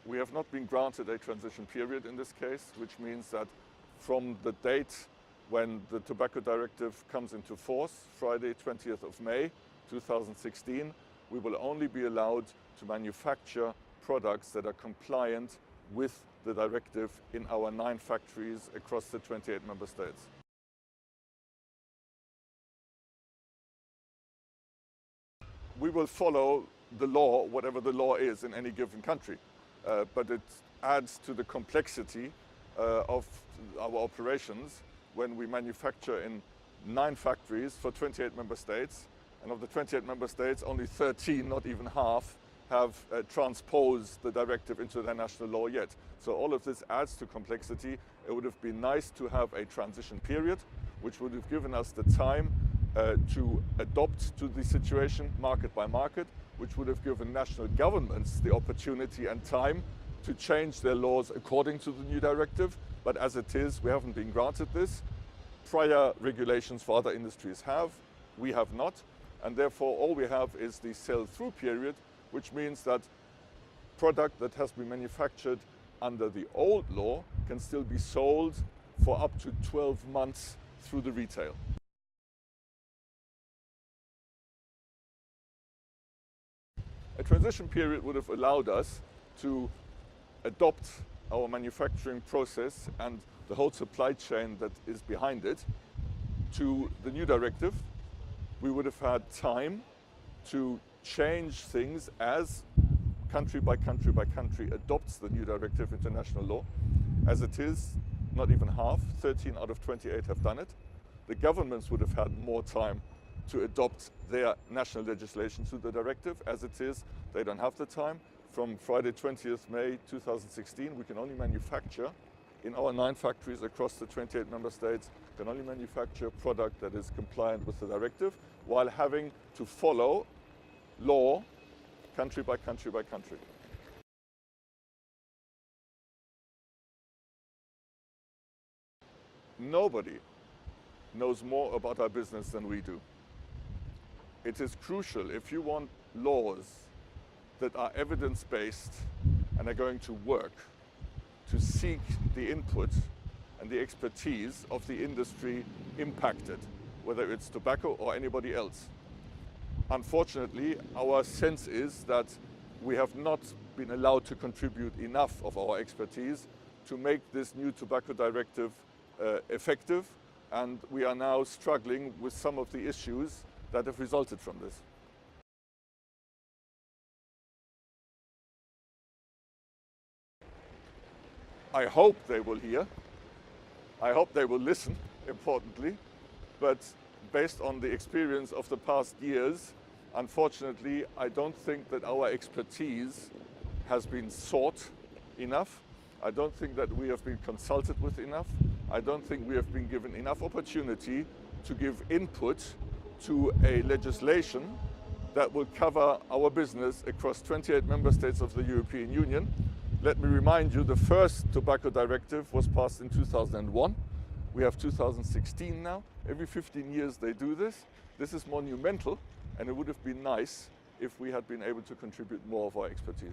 We have not been granted a transition period in this case, which means that from the date when the Tobacco Directive comes into force, Friday 20th of May 2016, we will only be allowed to manufacture products that are compliant with the directive in our 9 factories across the 28 member states. We will follow the law, whatever the law is in any given country, but it adds to the complexity of our operations when we manufacture in 9 factories for 28 member states, and of the 28 member states, only 13, not even half, have transposed the directive into their national law yet. So all of this adds to complexity. It would have been nice to have a transition period, which would have given us the time to adopt to the situation market by market, which would have given national governments the opportunity and time to change their laws according to the new directive. But as it is, we haven't been granted this. Prior regulations for other industries have, we have not. And therefore, all we have is the sell-through period, which means that product that has been manufactured under the old law can still be sold for up to 12 months through the retail. A transition period would have allowed us to adopt our manufacturing process and the whole supply chain that is behind it to the new directive. We would have had time to change things as country by country by country adopts the new directive into national law. As it is, not even half, 13 out of 28 have done it. The governments would have had more time to adopt their national legislation to the directive. As it is, they don't have the time. From Friday 20th May 2016, we can only manufacture in our 9 factories across the 28 member states, can only manufacture a product that is compliant with the directive while having to follow law country by country by country. Nobody knows more about our business than we do. It is crucial, if you want laws that are evidence-based and are going to work, to seek the input and the expertise of the industry impacted, whether it's tobacco or anybody else. Unfortunately, our sense is that we have not been allowed to contribute enough of our expertise to make this new tobacco directive effective, and we are now struggling with some of the issues that have resulted from this. I hope they will hear. I hope they will listen, importantly. But based on the experience of the past years, unfortunately, I don't think that our expertise has been sought enough. I don't think that we have been consulted with enough. I don't think we have been given enough opportunity to give input to a legislation that will cover our business across 28 member states of the European Union. Let me remind you, the first tobacco directive was passed in 2001. We have 2016 now. Every 15 years they do this. This is monumental, and it would have been nice if we had been able to contribute more of our expertise.